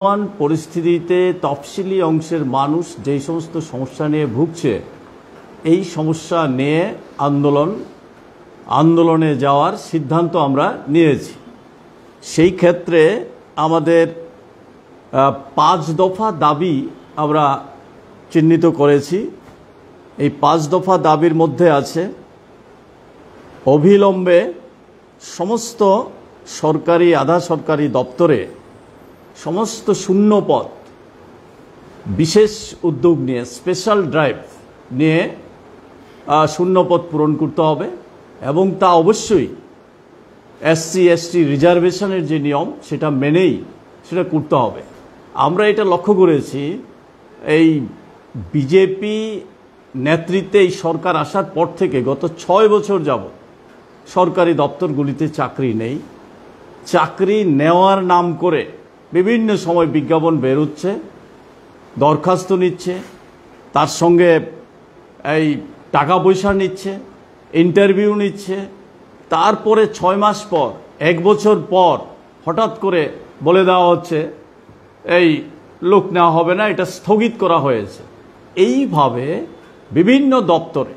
বর্তমান পরিস্থিতিতে তফসিলি অংশের মানুষ যেই সমস্ত সমস্যা নিয়ে ভুগছে, এই সমস্যা নিয়ে আন্দোলনে যাওয়ার সিদ্ধান্ত আমরা নিয়েছি। সেই ক্ষেত্রে আমাদের 5 দফা দাবি আমরা চিহ্নিত করেছি। এই 5 দফা দাবির মধ্যে আছে অবিলম্বে সমস্ত সরকারি আধা সরকারি দপ্তরে সমস্ত শূন্য পদ বিশেষ উদ্যোগ নিয়ে স্পেশাল ড্রাইভ নিয়ে শূন্য পদ পূরণ করতে হবে এবং তা অবশ্যই এসসি এসটি রিজার্ভেশনের যে নিয়ম সেটা মেনেই সেটা করতে হবে। আমরা এটা লক্ষ্য করেছি, এই বিজেপি নেতৃত্বে এই সরকার আসার পর থেকে গত 6 বছর যাবত সরকারি দপ্তরগুলিতে চাকরি নেই। চাকরি নেওয়ার নাম করে বিভিন্ন সময় বিজ্ঞাপন বেরোচ্ছে, দরখাস্ত নিচ্ছে, তার সঙ্গে এই টাকা পয়সা নিচ্ছে, ইন্টারভিউ নিচ্ছে, তারপরে 6 মাস পর 1 বছর পর হঠাৎ করে বলে দেওয়া হচ্ছে এই লোক নেওয়া হবে না, এটা স্থগিত করা হয়েছে। এইভাবে বিভিন্ন দপ্তরে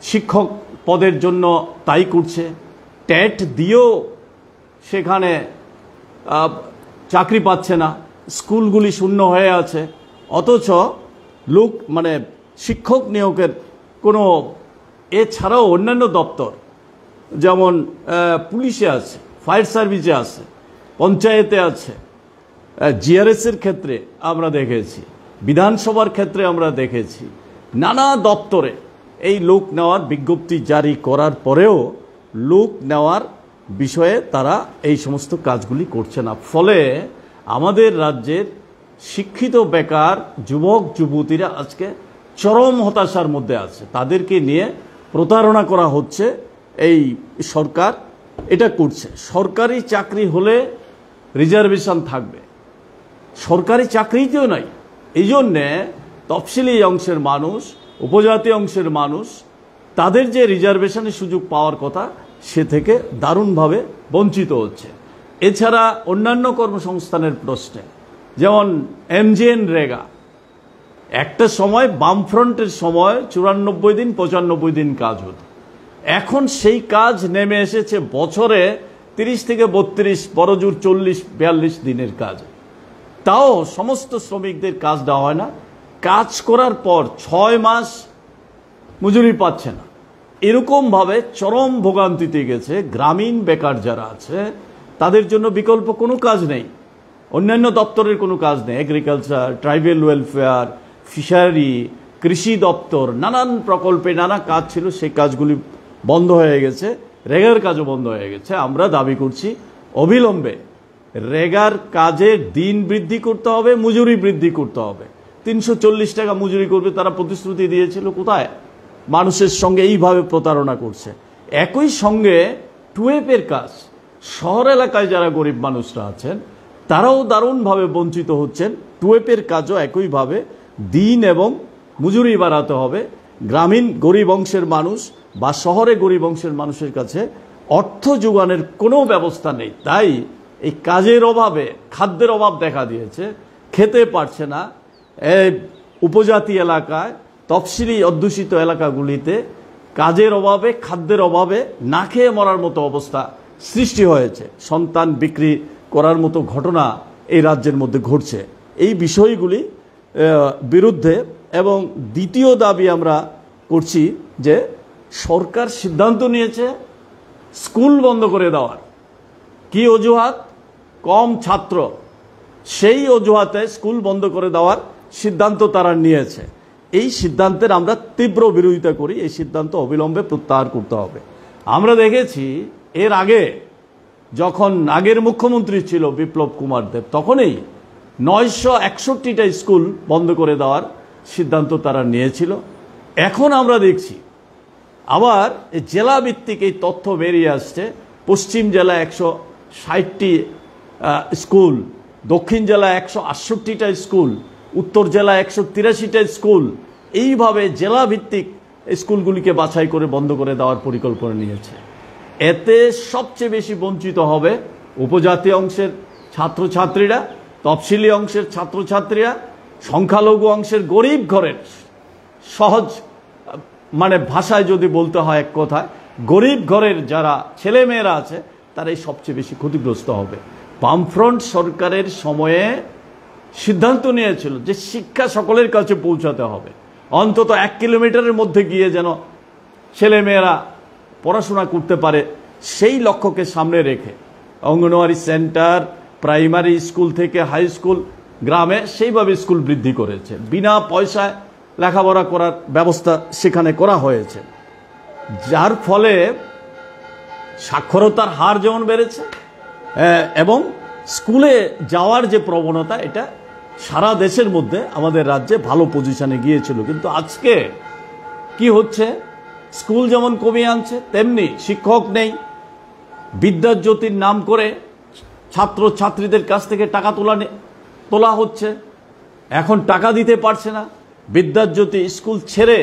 শিক্ষক পদের জন্য তাই করছে, ট্যাট দিয়েও সেখানে চাকরি পাচ্ছে না, স্কুলগুলি শূন্য হয়ে আছে, অথচ লোক শিক্ষক নিয়োগের কোনো এছাড়াও অন্যান্য দপ্তর যেমন পুলিশে আছে, ফায়ার সার্ভিসে আছে, পঞ্চায়েতে আছে, জিআরএসের ক্ষেত্রে আমরা দেখেছি, বিধানসভার ক্ষেত্রে আমরা দেখেছি, নানা দপ্তরে এই লোক নেওয়ার বিজ্ঞপ্তি জারি করার পরেও লোক নেওয়ার বিষয়ে তারা এই সমস্ত কাজগুলি করছে না। ফলে আমাদের রাজ্যের শিক্ষিত বেকার যুবক যুবতীরা আজকে চরম হতাশার মধ্যে আছে। তাদেরকে নিয়ে প্রতারণা করা হচ্ছে, এই সরকার এটা করছে। সরকারি চাকরি হলে রিজার্ভেশন থাকবে, সরকারি চাকরিতেও নাই। এই জন্যে তফসিলি অংশের মানুষ, উপজাতি অংশের মানুষ তাদের যে রিজার্ভেশনের সুযোগ পাওয়ার কথা সে থেকে দারুণভাবে বঞ্চিত হচ্ছে। এছাড়া অন্যান্য কর্মসংস্থানের প্রশ্নে যেমন MGNREGA, একটা সময় বামফ্রন্টের সময় 94 দিন 95 দিন কাজ হতো, এখন সেই কাজ নেমে এসেছে বছরে 30 থেকে 32, বড়জোর 40-42 দিনের কাজ। তাও সমস্ত শ্রমিকদের কাজ দেওয়া হয় না, কাজ করার পর 6 মাস মজুরি পাচ্ছে না। এরকমভাবে চরম ভোগান্তিতে গেছে। গ্রামীণ বেকার যারা আছে তাদের জন্য বিকল্প কোনো কাজ নেই, অন্যান্য দপ্তরের কোনো কাজ নেই। এগ্রিকালচার, ট্রাইবাল ওয়েলফেয়ার, ফিশারি, কৃষি দপ্তর, নানান প্রকল্পে নানা কাজ ছিল, সেই কাজগুলি বন্ধ হয়ে গেছে, রেগার কাজও বন্ধ হয়ে গেছে। আমরা দাবি করছি অবিলম্বে রেগার কাজের দিন বৃদ্ধি করতে হবে, মজুরি বৃদ্ধি করতে হবে। 340 টাকা মজুরি করবে তারা প্রতিশ্রুতি দিয়েছিল, কোথায়? মানুষের সঙ্গে এইভাবে প্রতারণা করছে। একই সঙ্গে টুয়েপের কাজ, শহর এলাকায় যারা গরিব মানুষরা আছেন তারাও দারুণভাবে বঞ্চিত হচ্ছেন। টুয়েপের কাজও একইভাবে দিন এবং মজুরি বাড়াতে হবে। গ্রামীণ গরিব অংশের মানুষ বা শহরে গরিব অংশের মানুষের কাছে অর্থ যোগানের কোনো ব্যবস্থা নেই। তাই এই কাজের অভাবে খাদ্যের অভাব দেখা দিয়েছে, খেতে পারছে না। উপজাতি এলাকায়, তফসিলি অধ্যুষিত এলাকাগুলিতে কাজের অভাবে, খাদ্যের অভাবে না খেয়ে মরার মতো অবস্থা সৃষ্টি হয়েছে। সন্তান বিক্রি করার মতো ঘটনা এই রাজ্যের মধ্যে ঘটছে। এই বিষয়গুলি বিরুদ্ধে এবং দ্বিতীয় দাবি আমরা করছি যে সরকার সিদ্ধান্ত নিয়েছে স্কুল বন্ধ করে দেওয়ার। কি অজুহাত? কম ছাত্র, সেই অজুহাতে স্কুল বন্ধ করে দেওয়ার সিদ্ধান্ত তারা নিয়েছে। এই সিদ্ধান্তের আমরা তীব্র বিরোধিতা করি। এই সিদ্ধান্ত অবিলম্বে প্রত্যাহার করতে হবে। আমরা দেখেছি এর আগে যখন আগের মুখ্যমন্ত্রী ছিল বিপ্লব কুমার দেব, তখনই 961টা স্কুল বন্ধ করে দেওয়ার সিদ্ধান্ত তারা নিয়েছিল। এখন আমরা দেখছি আবার জেলা ভিত্তিক এই তথ্য বেরিয়ে আসছে। পশ্চিম জেলায় 160টি স্কুল, দক্ষিণ জেলায় 168টা স্কুল, উত্তর জেলায় 183টা স্কুল, এইভাবে জেলা ভিত্তিক স্কুলগুলিকে বাছাই করে বন্ধ করে দেওয়ার পরিকল্পনা নিয়েছে। এতে সবচেয়ে বেশি বঞ্চিত হবে উপজাতি অংশের ছাত্রছাত্রীরা, তফসিলি অংশের ছাত্রছাত্রীরা, সংখ্যালঘু অংশের গরিব ঘরের, সহজ মানে ভাষায় যদি বলতে হয় এক কথায়, গরিব ঘরের যারা ছেলেমেয়েরা আছে তারাই সবচেয়ে বেশি ক্ষতিগ্রস্ত হবে। বামফ্রন্ট সরকারের সময়ে সিদ্ধান্ত নিয়েছিল যে শিক্ষা সকলের কাছে পৌঁছাতে হবে, অন্তত 1 কিলোমিটারের মধ্যে গিয়ে যেন ছেলেমেয়েরা পড়াশোনা করতে পারে, সেই লক্ষ্যকে সামনে রেখে অঙ্গনওয়াড়ি সেন্টার, প্রাইমারি স্কুল থেকে হাই স্কুল, গ্রামে সেইভাবে স্কুল বৃদ্ধি করেছে। বিনা পয়সায় লেখাপড়া করার ব্যবস্থা সেখানে করা হয়েছে, যার ফলে সাক্ষরতার হার যেমন বেড়েছে এবং স্কুলে যাওয়ার যে প্রবণতা, এটা সারা দেশের মধ্যে আমাদের রাজ্যে ভালো পজিশনে গিয়েছিল। কিন্তু আজকে কি হচ্ছে, স্কুল যেমন কমিয়ে আনছে তেমনি শিক্ষক নেই। বিদ্যাজ্যোতির নাম করে ছাত্র ছাত্রীদের কাছ থেকে টাকা তোলা হচ্ছে, এখন টাকা দিতে পারছে না, বিদ্যাজ্যোতি স্কুল ছেড়ে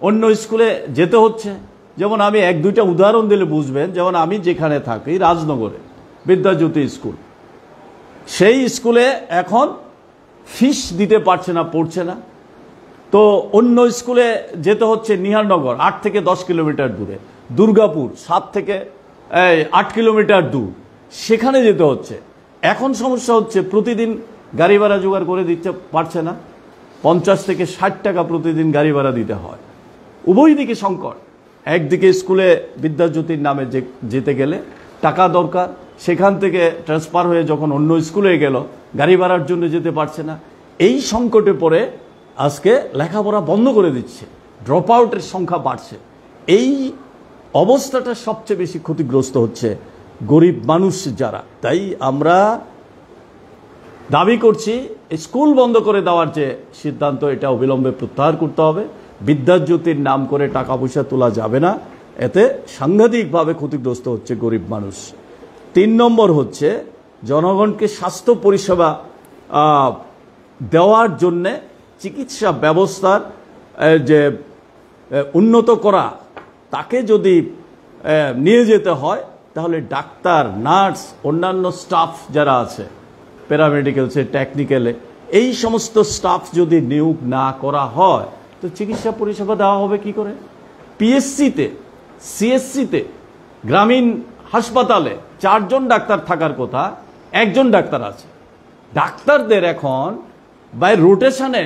অন্য স্কুলে যেতে হচ্ছে। যেমন আমি 1-2টা উদাহরণ দিলে বুঝবেন, যেমন আমি যেখানে থাকি রাজনগরে বিদ্যাজ্যোতি স্কুল, সেই স্কুলে এখন ফিস দিতে পারছে না, পড়ছে না, তো অন্য স্কুলে যেতে হচ্ছে নিহারনগর 8 থেকে 10 কিলোমিটার দূরে, দুর্গাপুর 7 থেকে 8 কিলোমিটার দূর, সেখানে যেতে হচ্ছে। এখন সমস্যা হচ্ছে প্রতিদিন গাড়ি ভাড়া জোগাড় করে দিতে পারছে না, 50 থেকে 60 টাকা প্রতিদিন গাড়ি ভাড়া দিতে হয়। উভয় দিকে সংকট, একদিকে স্কুলে বিদ্যাজ্যোতির নামে যেতে গেলে টাকা দরকার, সেখান থেকে ট্রান্সফার হয়ে যখন অন্য স্কুলে গেল গাড়ি ভাড়ার জন্য যেতে পারছে না। এই সংকটে পড়ে আজকে লেখাপড়া বন্ধ করে দিচ্ছে, ড্রপ আউটের সংখ্যা বাড়ছে। এই অবস্থাটা সবচেয়ে বেশি ক্ষতিগ্রস্ত হচ্ছে গরিব মানুষ যারা। তাই আমরা দাবি করছি স্কুল বন্ধ করে দেওয়ার যে সিদ্ধান্ত, এটা অবিলম্বে প্রত্যাহার করতে হবে। বিদ্যাজ্যোতির নাম করে টাকা পয়সা তোলা যাবে না, এতে সাংঘাতিকভাবে ক্ষতিগ্রস্ত হচ্ছে গরিব মানুষ। 3 নম্বর হচ্ছে জনগণকে স্বাস্থ্য পরিষেবা দেওয়ার জন্যে চিকিৎসা ব্যবস্থার যে উন্নত করা, তাকে যদি নিয়ে যেতে হয় তাহলে ডাক্তার, নার্স, অন্যান্য স্টাফ যারা আছে প্যারামেডিক্যালসে, টেকনিক্যালে, এই সমস্ত স্টাফ যদি নিয়োগ না করা হয় তো চিকিৎসা পরিষেবা দেওয়া হবে কি করে? পিএসসিতে, সিএসসিতে, গ্রামীণ হাসপাতালে 4 জন ডাক্তার থাকার কথা, 1 জন ডাক্তার আছে। ডাক্তারদের এখন বাই রোটেশনে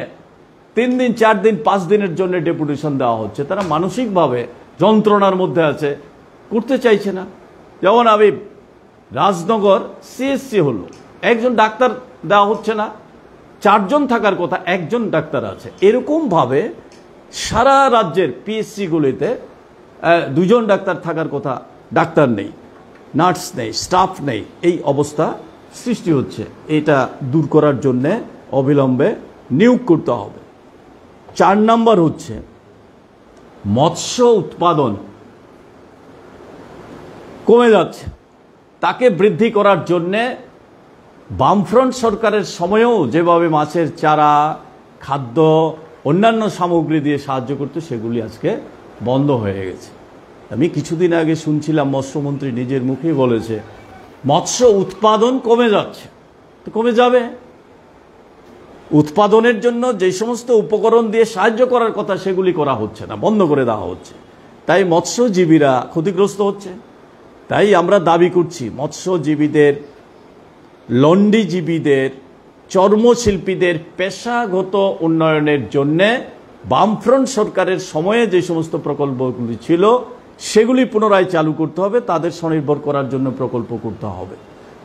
3 দিন, 4 দিন, 5 দিনের জন্য ডেপুটেশন দেওয়া হচ্ছে। তারা মানসিকভাবে যন্ত্রণার মধ্যে আছে, করতে চাইছে না। যেমন আমি রাজনগর সিএসসি হলো, 1 জন ডাক্তার দেওয়া হচ্ছে না, 4 জন থাকার কথা, 1 জন ডাক্তার আছে। এরকমভাবে সারা রাজ্যের পিএসসিগুলিতে 2 জন ডাক্তার থাকার কথা, ডাক্তার নেই, নার্স নেই, স্টাফ নেই, এই অবস্থা সৃষ্টি হচ্ছে। এটা দূর করার জন্যে অবিলম্বে নিয়োগ করতে হবে। 4 নম্বর হচ্ছে মৎস্য উৎপাদন কমে যাচ্ছে, তাকে বৃদ্ধি করার জন্যে বামফ্রন্ট সরকারের সময়েও যেভাবে মাছের চারা, খাদ্য, অন্যান্য সামগ্রী দিয়ে সাহায্য করতে, সেগুলি আজকে বন্ধ হয়ে গেছে। আমি কিছুদিন আগে শুনছিলাম মৎস্যমন্ত্রী নিজের মুখেই বলেছে মৎস্য উৎপাদন কমে যাচ্ছে। তো কমে যাবে, উৎপাদনের জন্য যে সমস্ত উপকরণ দিয়ে সাহায্য করার কথা সেগুলি করা হচ্ছে না, বন্ধ করে দেওয়া হচ্ছে। তাই মৎস্যজীবীরা ক্ষতিগ্রস্ত হচ্ছে। তাই আমরা দাবি করছি মৎস্যজীবীদের, লন্ডিজীবীদের, চর্মশিল্পীদের পেশাগত উন্নয়নের জন্যে বামফ্রন্ট সরকারের সময়ে যে সমস্ত প্রকল্পগুলি ছিল সেগুলি পুনরায় চালু করতে হবে, তাদের স্বনির্ভর করার জন্য প্রকল্প করতে হবে।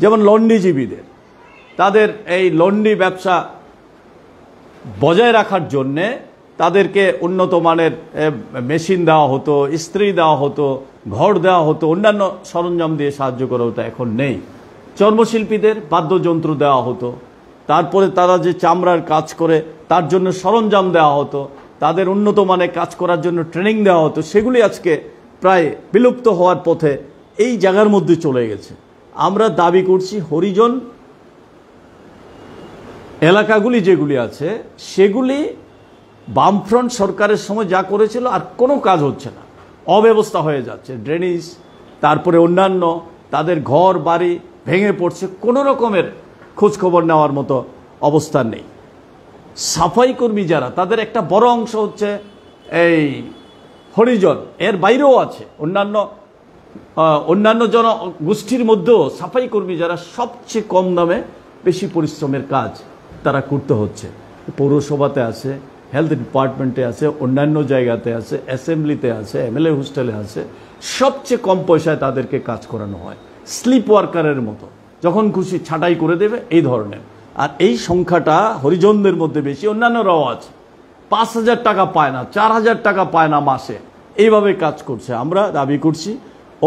যেমন লন্ডিজীবীদের, তাদের এই লন্ডি ব্যবসা বজায় রাখার জন্যে তাদেরকে উন্নত মানের মেশিন দেওয়া হতো, ইস্ত্রি দেওয়া হতো, ঘর দেওয়া হতো, অন্যান্য সরঞ্জাম দিয়ে সাহায্য করা হতো, এখন নেই। চর্মশিল্পীদের বাদ্যযন্ত্র দেওয়া হতো, তারপরে তারা যে চামড়ার কাজ করে তার জন্য সরঞ্জাম দেওয়া হতো, তাদের উন্নত মানের কাজ করার জন্য ট্রেনিং দেওয়া হতো, সেগুলি আজকে প্রায় বিলুপ্ত হওয়ার পথে এই জায়গার মধ্যে চলে গেছে। আমরা দাবি করছি হরিজন এলাকাগুলি যেগুলি আছে সেগুলি বামফ্রন্ট সরকারের সময় যা করেছিল আর কোনো কাজ হচ্ছে না, অব্যবস্থা হয়ে যাচ্ছে। ড্রেনেজ, তারপরে অন্যান্য তাদের ঘর বাড়ি ভেঙে পড়ছে, কোনো রকমের খোঁজখবর নেওয়ার মতো অবস্থান নেই। সাফাই কর্মী যারা, তাদের একটা বড় অংশ হচ্ছে এই হরিজন, এর বাইরেও আছে অন্যান্য জনগোষ্ঠীর মধ্যেও সাফাই কর্মী যারা সবচেয়ে কম দামে বেশি পরিশ্রমের কাজ তারা করতে হচ্ছে। পৌরসভাতে আছে, হেলথ ডিপার্টমেন্টে আছে, অন্যান্য জায়গাতে আছে, অ্যাসেম্বলিতে আছে, এমএলএ হোস্টেলে আছে, সবচেয়ে কম পয়সায় তাদেরকে কাজ করানো হয়, স্লিপ ওয়ার্কারের মতো, যখন খুশি ছাঁটাই করে দেবে এই ধরনের। আর এই সংখ্যাটা হরিজনদের মধ্যে বেশি, অন্যান্যরাও আছে। 5,000 টাকা পায় না, 4,000 টাকা পায় না মাসে, এইভাবে কাজ করছে। আমরা দাবি করছি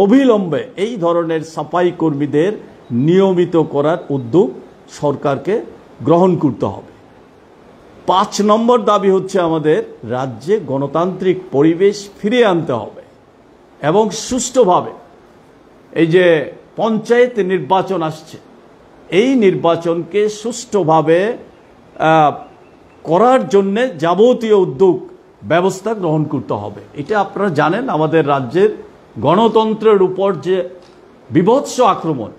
অবিলম্বে এই ধরনের সাফাই কর্মীদের নিয়মিত করার উদ্যোগ সরকারকে গ্রহণ করতে হবে। 5 নম্বর দাবি হচ্ছে আমাদের রাজ্যে গণতান্ত্রিক পরিবেশ ফিরিয়ে আনতে হবে এবং সুষ্ঠুভাবে এই যে পঞ্চায়েত নির্বাচন আসছে, এই নির্বাচনকে সুষ্ঠুভাবে করার জন্যে যাবতীয় উদ্যোগ ব্যবস্থা গ্রহণ করতে হবে। এটা আপনারা জানেন, আমাদের রাজ্যের গণতন্ত্রের উপর যে বীভৎস আক্রমণ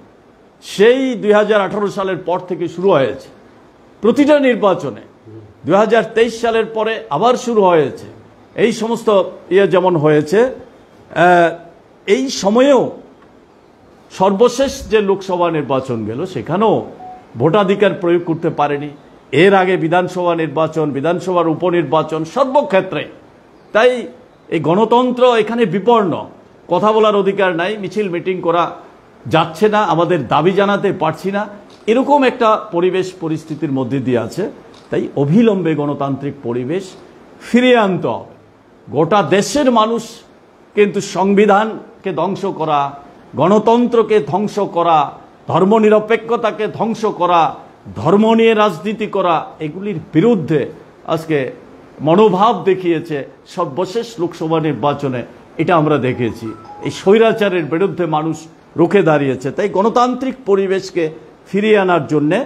সেই 2018 সালের পর থেকে শুরু হয়েছে। প্রতিটা নির্বাচনে 2023 সালের পরে আবার শুরু হয়েছে। এই সমস্ত যেমন হয়েছে, এই সময়েও সর্বশেষ যে লোকসভা নির্বাচন গেল সেখানেও ভোটাধিকার প্রয়োগ করতে পারেনি। এর আগে বিধানসভা নির্বাচন, বিধানসভার উপনির্বাচন, সর্বক্ষেত্রে। তাই এই গণতন্ত্র এখানে বিপন্ন, কথা বলার অধিকার নাই, মিছিল মিটিং করা যাচ্ছে না, আমাদের দাবি জানাতে পারছি না, এরকম একটা পরিবেশ পরিস্থিতির মধ্যে দিয়ে আছে। তাই অবিলম্বে গণতান্ত্রিক পরিবেশ ফিরিয়ে আনতে হবে। গোটা দেশের মানুষ কিন্তু সংবিধানকে ধ্বংস করা, গণতন্ত্রকে ধ্বংস করা, ধর্মনিরপেক্ষতাকে ধ্বংস করা, ধর্ম নিয়ে রাজনীতি করা, এগুলির বিরুদ্ধে আজকে মনোভাব দেখিয়েছে সর্বশেষ লোকসভা নির্বাচনে। এটা আমরা দেখেছি, এই স্বৈরাচারের বিরুদ্ধে মানুষ রুখে দাঁড়িয়েছে। তাই গণতান্ত্রিক পরিবেশকে ফিরিয়ে আনার জন্যে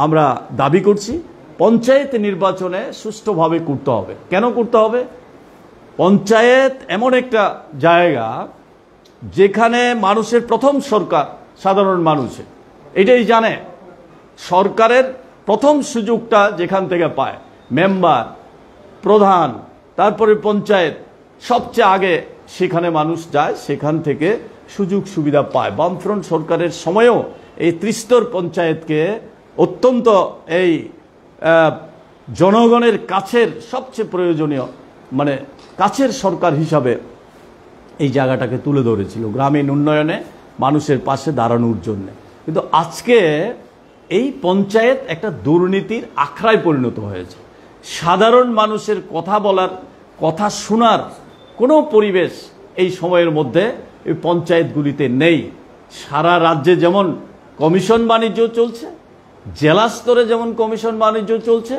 আমরা দাবি করছি পঞ্চায়েত নির্বাচনে সুষ্ঠুভাবে করতে হবে। কেন করতে হবে? পঞ্চায়েত এমন একটা জায়গা যেখানে মানুষের প্রথম সরকার সাধারণ মানুষের, এটাই জানে। সরকারের প্রথম সুযোগটা যেখান থেকে পায়, মেম্বার, প্রধান, তারপরে পঞ্চায়েত, সবচেয়ে আগে সেখানে মানুষ যায়, সেখান থেকে সুযোগ সুবিধা পায়। বামফ্রন্ট সরকারের সময়েও এই ত্রিস্তর পঞ্চায়েতকে অত্যন্ত এই জনগণের কাছের সবচেয়ে প্রয়োজনীয়, মানে কাছের সরকার হিসাবে এই জায়গাটাকে তুলে ধরেছিল গ্রামীণ উন্নয়নে মানুষের পাশে দাঁড়ানোর জন্য। কিন্তু আজকে এই পঞ্চায়েত একটা দুর্নীতির আখড়ায় পরিণত হয়েছে। সাধারণ মানুষের কথা বলার, কথা শোনার কোনো পরিবেশ এই সময়ের মধ্যে এই পঞ্চায়েতগুলিতে নেই। সারা রাজ্যে যেমন কমিশন বাণিজ্য চলছে, জেলা স্তরে যেমন কমিশন বাণিজ্য চলছে,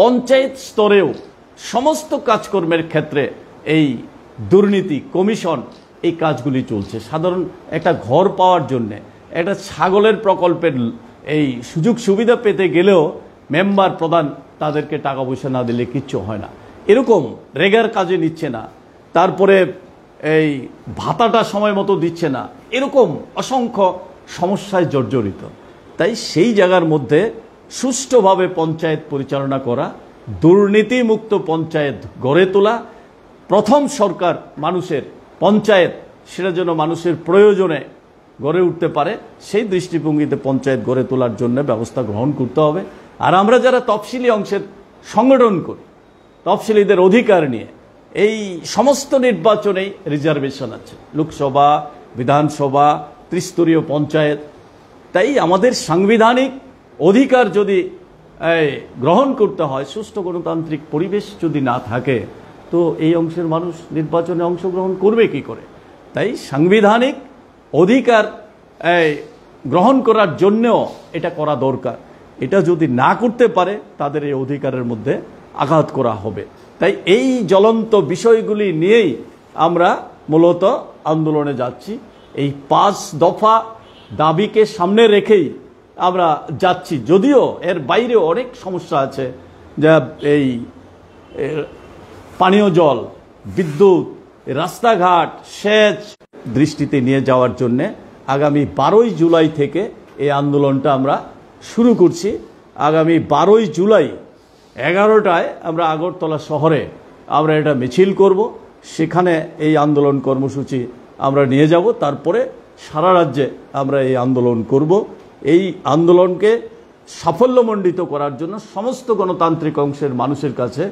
পঞ্চায়েত স্তরেও সমস্ত কাজকর্মের ক্ষেত্রে এই দুর্নীতি, কমিশন, এই কাজগুলি চলছে। সাধারণ একটা ঘর পাওয়ার জন্যে, একটা ছাগলের প্রকল্পের এই সুযোগ সুবিধা পেতে গেলেও মেম্বার, প্রধান তাদেরকে টাকা পয়সা না দিলে কিচ্ছু হয় না। এরকম রেগার কাজে নিচ্ছে না, তারপরে এই ভাতাটা সময় মতো দিচ্ছে না, এরকম অসংখ্য সমস্যায় জর্জরিত। তাই সেই জায়গার মধ্যে সুষ্ঠুভাবে পঞ্চায়েত পরিচালনা করা, দুর্নীতিমুক্ত পঞ্চায়েত গড়ে তোলা, প্রথম সরকার মানুষের পঞ্চায়েত, সেটা যেন মানুষের প্রয়োজনে গড়ে উঠতে পারে, সেই দৃষ্টিভঙ্গিতে পঞ্চায়েত গড়ে তোলার জন্য ব্যবস্থা গ্রহণ করতে হবে। আর আমরা যারা তফসিলি অংশের সংগঠন করি, তফসিলিদের অধিকার নিয়ে এই সমস্ত নির্বাচনেই রিজার্ভেশন আছে, লোকসভা, বিধানসভা, ত্রিস্তরীয় পঞ্চায়েত। তাই আমাদের সাংবিধানিক অধিকার যদি গ্রহণ করতে হয়, সুষ্ঠু গণতান্ত্রিক পরিবেশ যদি না থাকে, তো এই অংশের মানুষ নির্বাচনে অংশগ্রহণ করবে কি করে? তাই সাংবিধানিক অধিকার গ্রহণ করার জন্যও এটা করা দরকার। এটা যদি না করতে পারে, তাদের এই অধিকারের মধ্যে আঘাত করা হবে। তাই এই জ্বলন্ত বিষয়গুলি নিয়েই আমরা মূলত আন্দোলনে যাচ্ছি। এই 5 দফা দাবিকে সামনে রেখেই আমরা যাচ্ছি, যদিও এর বাইরে অনেক সমস্যা আছে, যা এই পানীয় জল, বিদ্যুৎ, রাস্তাঘাট, সেচ, দৃষ্টিতে নিয়ে যাওয়ার জন্যে আগামী 12ই জুলাই থেকে এই আন্দোলনটা আমরা শুরু করছি। আগামী 12ই জুলাই 11টায় আমরা আগরতলা শহরে আমরা এটা মিছিল করব, সেখানে এই আন্দোলন কর্মসূচি আমরা নিয়ে যাব। তারপরে সারা রাজ্যে আমরা এই আন্দোলন করব। এই আন্দোলনকে সাফল্যমণ্ডিত করার জন্য সমস্ত গণতান্ত্রিক অংশের মানুষের কাছে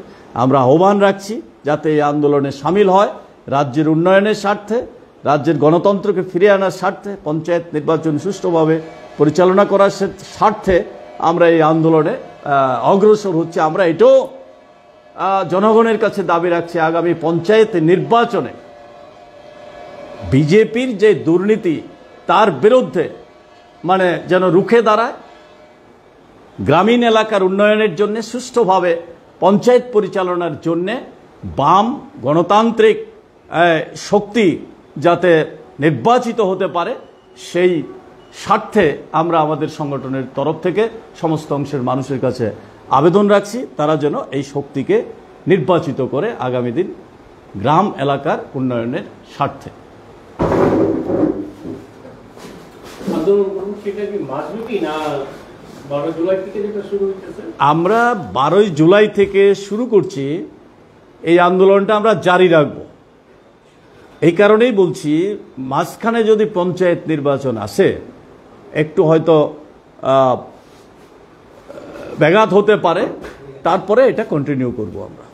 আমরা আহ্বান রাখছি, যাতে এই আন্দোলনে সামিল হয়। রাজ্যের উন্নয়নের স্বার্থে, রাজ্যের গণতন্ত্রকে ফিরিয়ে আনার স্বার্থে, পঞ্চায়েত নির্বাচন সুষ্ঠুভাবে পরিচালনা করার স্বার্থে আমরা এই আন্দোলনে অগ্রসর হচ্ছে। আমরা এটাও জনগণের কাছে দাবি রাখছি, আগামী পঞ্চায়েত নির্বাচনে বিজেপির যে দুর্নীতি তার বিরুদ্ধে যেন রুখে দাঁড়ায়, গ্রামীণ এলাকার উন্নয়নের জন্য, সুষ্ঠুভাবে পঞ্চায়েত পরিচালনার জন্যে বাম গণতান্ত্রিক শক্তি যাতে নির্বাচিত হতে পারে, সেই স্বার্থে আমরা আমাদের সংগঠনের তরফ থেকে সমস্ত অংশের মানুষের কাছে আবেদন রাখছি, তারা যেন এই শক্তিকে নির্বাচিত করে আগামী দিন গ্রাম এলাকার উন্নয়নের স্বার্থে। আমরা 12ই জুলাই থেকে শুরু করছি এই আন্দোলনটা, আমরা জারি রাখব। এই কারণেই বলছি, মাঝখানে যদি পঞ্চায়েত নির্বাচন আসে, একটু হয়তো ব্যাঘাত হতে পারে, তারপরে এটা কন্টিনিউ করব আমরা।